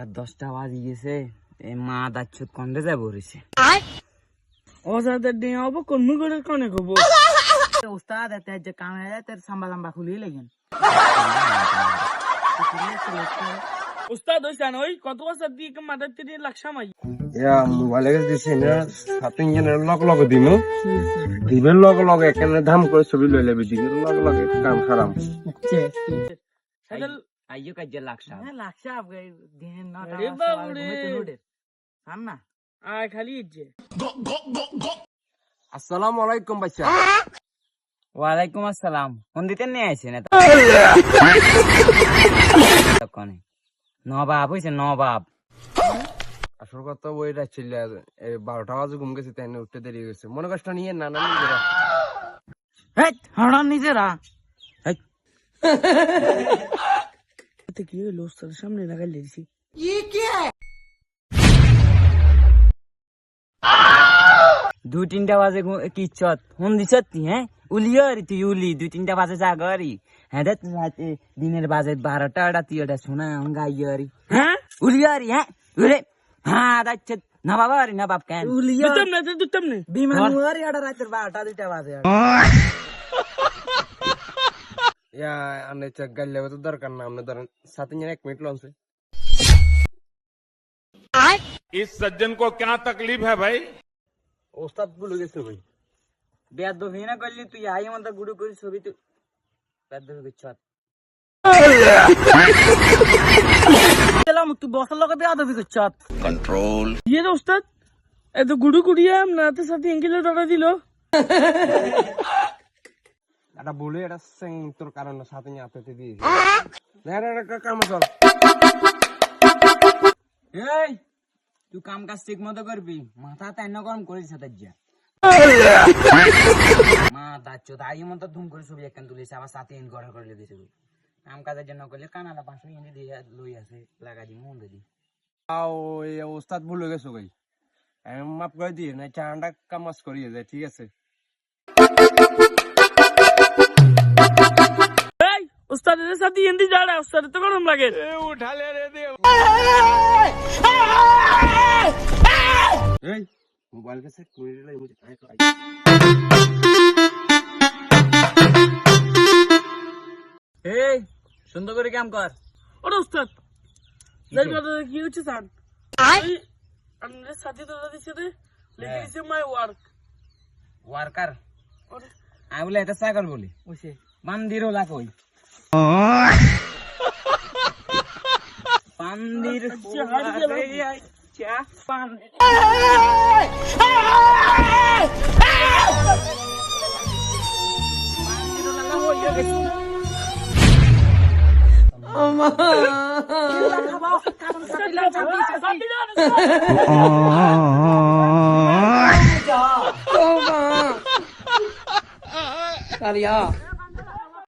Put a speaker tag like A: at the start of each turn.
A: রাত 10টা বাজে গেছে, এই মা দাচ্ছুত কন্ডে যাবো রয়েছে।
B: ওসাদের দিন হবো কোন করে কনে হবো
A: উস্তাদ এতে যে কামে তের সাম্বা লাম্বা খুলিয়ে লাগেন।
B: উস্তাদ হইছান ওই কত বছর দিয়ে মাদার দিয়ে লাকসামাই
C: ইয়া মোবাইলে দিছি না সাথে ইঞ্জিনের লগ দিমু দিবেন লগ এখানে ধাম করে ছবি লই লেবি দিবেন লগ কাম খারাম
A: আইয়ো কাজে লাগসা
B: লাকসা দিন নটা
A: আরে বাবুরে
B: না আয় খালি ইজ্জে।
C: আসসালামু আলাইকুম বাচ্চা।
A: ওয়ালাইকুম আসসালাম। ফোন দিতে নিয়ে আইছে না তখনই নবাব হইছে নবাব।
C: আসল কথা ওইটা ছিল 12টা বাজে ঘুম গেছে তাই উঠতে দেরি হয়েছে মনে কষ্ট নিয়ে না না
B: হাড়ান নিজেরা কি হলো উস্তাদের সামনে লাগাই লেছি
A: দু তিনটা বাজে কি চত ফোন দিছত হ্যাঁ উলিয়ারি তুই উলি 2-3টা বাজে জাগরি হ্যাঁ রাতে দিনের বাজে 12টা তুই ওটা শোনা গাইয়ারি
B: হ্যাঁ
A: উলিয়ারি হ্যাঁ উলে হ্যাঁ দাচ্ছে না বাবা আরে না বাপ কেন
B: দুতম না দুতম না
A: বিমান উয়ারি আড়া রাতের 12টা 2টা বাজে
C: ইয়া আনে চেক গাইলে তো দরকার না আপনি ধরেন সাথে নিয়ে 1 মিনিট লঞ্চে।
D: इस सज्जन को क्या तकलीफ है भाई?
C: ওস্তাদ ভুলে গেছে ভাই
A: বেয়াদবি না করলি তুই আই মত গুড়ু করে ছবি তুই বেয়াদবি করছত
B: গেলাম তুই বসার লগে বেয়াদবি করছত কন্ট্রোল ইয়ে রে উস্তাদ এত গুড়ু গুড়িয়া নাতে সাথে এঙ্গেলে দাদা দিল
C: এটা বলে এটা সিং তোর কারণে সাথে নিয়ে আপতে দিয়েছি না না কাম চল।
A: এই তুই কাম কাজ ঠিক মতো করবি মাথা তাই না গরম করিস সাথে যা মা দাচ্ছো তাই মতো ধুম করে ছবি একখান তুলিস আবার সাথে ইন গড়া করে দিয়েছে কাম কাজের জন্য করলে কানাডা 500 এনে দিয়ে লই আছে লাগা দি মন দি
C: আও এই ওস্তাদ ভুলে গেছো ভাই আমি মাফ করে দিয়ে না চাঁদা কামাস করিয়ে যায় ঠিক আছে।
B: এই উস্তাদের সাথে এন্দি যাড়া উস্তাদের তো গরম লাগে
D: उठा ले रे देव।
C: এই মোবাইল কে সেট করে দিলাই মুঝে আই তো
A: এই সুন্দর করে কাম কর
B: ওরে উস্তাদ যাই কথা কি হচ্ছে স্যার আমাদের সাথে দাদা দিছে রে লিখে দিছে মাই ওয়ার্ক
A: ওয়ার্কার
B: ওরে
A: আই বলে এটা সাগর বলি
B: ওইছে
A: বান্দিরও লাগই বান্দির চা পান
B: Kaliya